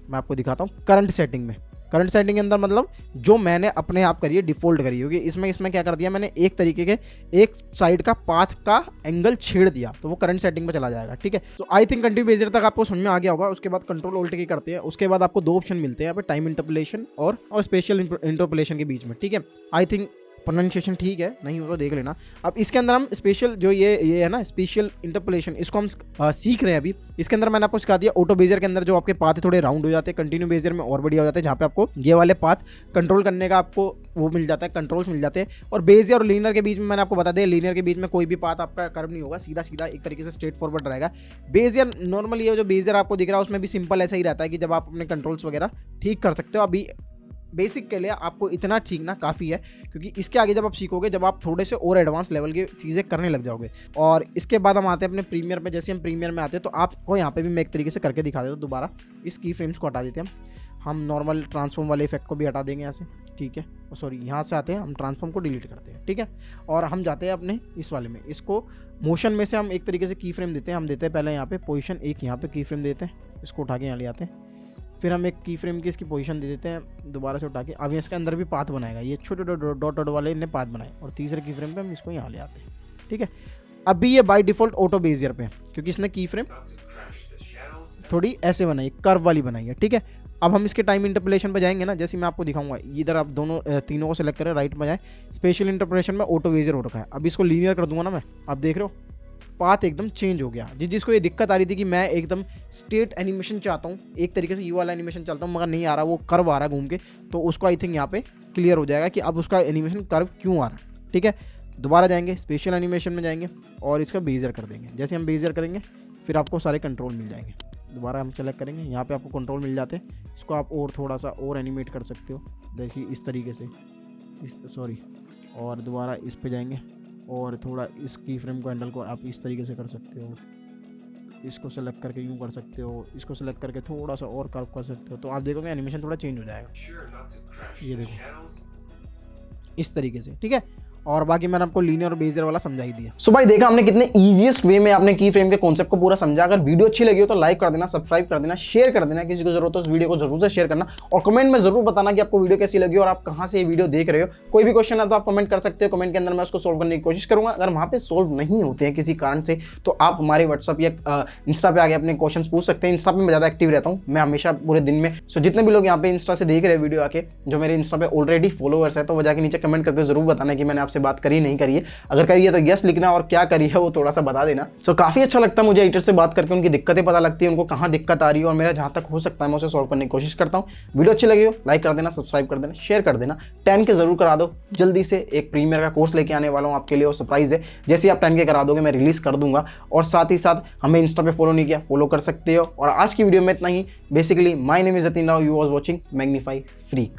मैं आपको दिखाता हूँ करंट सेटिंग में। करंट सेटिंग के अंदर मतलब जो मैंने अपने आप करी है, डिफ़ॉल्ट करी होगी, इसमें क्या कर दिया मैंने, एक तरीके के एक साइड का पाथ का एंगल छेड़ दिया, तो वो करंट सेटिंग में चला जाएगा, ठीक है। तो आई थिंक कंटिन्यू बेजियर तक आपको समझ में आ गया होगा। उसके बाद कंट्रोल ऑल्ट की करते हैं, उसके बाद आपको 2 ऑप्शन मिलते हैं यहाँ पे, टाइम इंटरपोलेशन और स्पेशल इंटरपोलेशन के बीच में, ठीक है। आई थिंक प्रोनाउंसिएशन ठीक है, नहीं हो तो देख लेना। अब इसके अंदर हम स्पेशल जो ये है ना स्पेशल इंटरपोलेशन, इसको हम सीख रहे हैं अभी। इसके अंदर मैंने आपको सिखा दिया ऑटो बेजियर के अंदर जो आपके पाथ थोड़े राउंड हो जाते हैं, कंटिन्यू बेजियर में और बढ़िया हो जाते हैं, जहाँ पे आपको ये वाले पाथ कंट्रोल करने का आपको वो मिल जाता है, कंट्रोल्स मिल जाते हैं। और बेजियर और लीनियर के बीच में मैंने आपको बता दिया, लीनियर के बीच में कोई भी पाथ आपका कर्व नहीं होगा, सीधा सीधा एक तरीके से स्ट्रेट फॉरवर्ड रहेगा। बेजियर नॉर्मल ये जो बेजियर आपको दिख रहा है उसमें भी सिंपल ऐसा ही रहता है कि जब आप अपने कंट्रोल्स वगैरह ठीक कर सकते हो। अभी बेसिक के लिए आपको इतना सीखना काफ़ी है, क्योंकि इसके आगे जब आप सीखोगे, जब आप थोड़े से और एडवांस लेवल की चीज़ें करने लग जाओगे। और इसके बाद हम आते हैं अपने प्रीमियर पे। जैसे हम प्रीमियर में आते हैं तो आपको यहाँ पे भी मैं एक तरीके से करके दिखा देता हूँ। दोबारा इस की फ्रेम्स को हटा देते हैं हम नॉर्मल ट्रांसफॉर्म वाले इफेक्ट को भी हटा देंगे यहाँ से, ठीक है। सॉरी, यहाँ से आते हैं हम ट्रांसफॉर्म को डिलीट करते हैं, ठीक है। और हम जाते हैं अपने इस वाले में, इसको मोशन में से हम एक तरीके से की फ्रेम देते हैं। हम देते हैं पहले यहाँ पे पोजीशन, एक यहाँ पे की फ्रेम देते हैं, इसको उठा के यहाँ ले आते हैं। फिर हम एक की फ्रेम की इसकी पोजीशन दे देते हैं, दोबारा से उठा के। अब इसके अंदर भी पाथ बनाएगा, ये छोटे डॉट डॉट वाले ने पाथ बनाए। और तीसरे की फ्रेम पे हम इसको यहाँ ले आते हैं, ठीक है। अभी ये बाय डिफ़ॉल्ट ऑटो बेजियर पे है, क्योंकि इसने की फ्रेम थोड़ी ऐसे बनाई, कर्व वाली बनाई है, ठीक है। अब हम इसके टाइम इंटरपोलेशन पे जाएंगे ना, जैसे मैं आपको दिखाऊंगा, इधर आप तीनों को सेलेक्ट करें, राइट में जाए, स्पेशल इंटरपोलेशन में ऑटो बेजियर हो रखा है। अब इसको लीनियर कर दूंगा ना मैं, आप देख रहे हो पाथ एकदम चेंज हो गया। जिसको ये दिक्कत आ रही थी कि मैं एकदम स्ट्रेट एनिमेशन चाहता हूँ, एक तरीके से यू वाला एनिमेशन चलता हूँ, मगर नहीं आ रहा, वो कर्व आ रहा है घूम के, तो उसको आई थिंक यहाँ पे क्लियर हो जाएगा कि अब उसका एनिमेशन कर्व क्यों आ रहा है, ठीक है। दोबारा जाएंगे स्पेशल एनिमेशन में जाएंगे और इसका बेजियर कर देंगे। जैसे हम बेजियर करेंगे फिर आपको सारे कंट्रोल मिल जाएंगे। दोबारा हम सेलेक्ट करेंगे, यहाँ पे आपको कंट्रोल मिल जाते हैं। इसको आप और थोड़ा सा और एनिमेट कर सकते हो, देखिए इस तरीके से, सॉरी, और दोबारा इस पे जाएंगे और थोड़ा इस की फ्रेम को हैंडल को आप इस तरीके से कर सकते हो, इसको सेलेक्ट करके यूँ कर सकते हो, इसको सेलेक्ट करके थोड़ा सा और कर्व कर सकते हो, तो आप देखोगे एनिमेशन थोड़ा चेंज हो जाएगा। ये देखो इस तरीके से, ठीक है। और बाकी मैंने आपको लीनियर और बेजियर वाला समझा ही दिया। सो भाई देखा हमने कितने इजीएस्ट वे में आपने की फ्रेम के कॉन्सेप्ट को पूरा समझा। अगर वीडियो अच्छी लगी हो तो लाइक कर देना, सब्सक्राइब कर देना, शेयर कर देना, किसी को जरूरत हो उस वीडियो को जरूर से शेयर करना, और कमेंट में जरूर बताना कि आपको वीडियो कैसी लगी और आप कहाँ से ये वीडियो देख रहे हो। कोई भी क्वेश्चन है तो आप कमेंट कर सकते हो, कमेंट के अंदर मैं उसको सोल्व करने की कोशिश करूंगा। अगर वहाँ पे सोल्व नहीं होते हैं किसी कारण से तो आप हमारे व्हाट्सअप या इंस्टा पे आगे अपने क्वेश्चन पूछ सकते हैं। इंस्टा पे मैं ज़्यादा एक्टिव रहता हूँ, मैं हमेशा पूरे दिन में। सो जितने भी लोग यहाँ पे इंस्टा से देख रहे हैं वीडियो आके, जो मेरे इंस्टा पे ऑलरेडी फॉलोअर्स है, तो वो जाके नीचे कमेंट करके जरूर बताना कि मैंने आपसे बात करी नहीं करी है। अगर करी है तो यस लिखना, और क्या करी है वो थोड़ा सा बता देना। सो काफी अच्छा लगता है मुझे एडिटर से बात करके, उनकी दिक्कतें पता लगती है, उनको कहाँ दिक्कत आ रही है, और मेरा जहाँ तक हो सकता है मैं उसे सॉल्व करने की कोशिश करता हूँ। वीडियो अच्छी लगी हो लाइक कर देना, सब्सक्राइब कर देना, शेयर कर देना, 10 के जरूर करा दो। जल्दी से एक प्रीमियर का कोर्स लेके आने वाला हूँ आपके लिए, और सरप्राइज है, जैसे आप 10 के करा दोगे मैं रिलीज कर दूंगा। और साथ ही साथ हमें इंस्टा पे फॉलो नहीं किया, फॉलो कर सकते हो। और आज की वीडियो में इतना ही। Basically my name is Jatin Rao, you was watching magnify freak.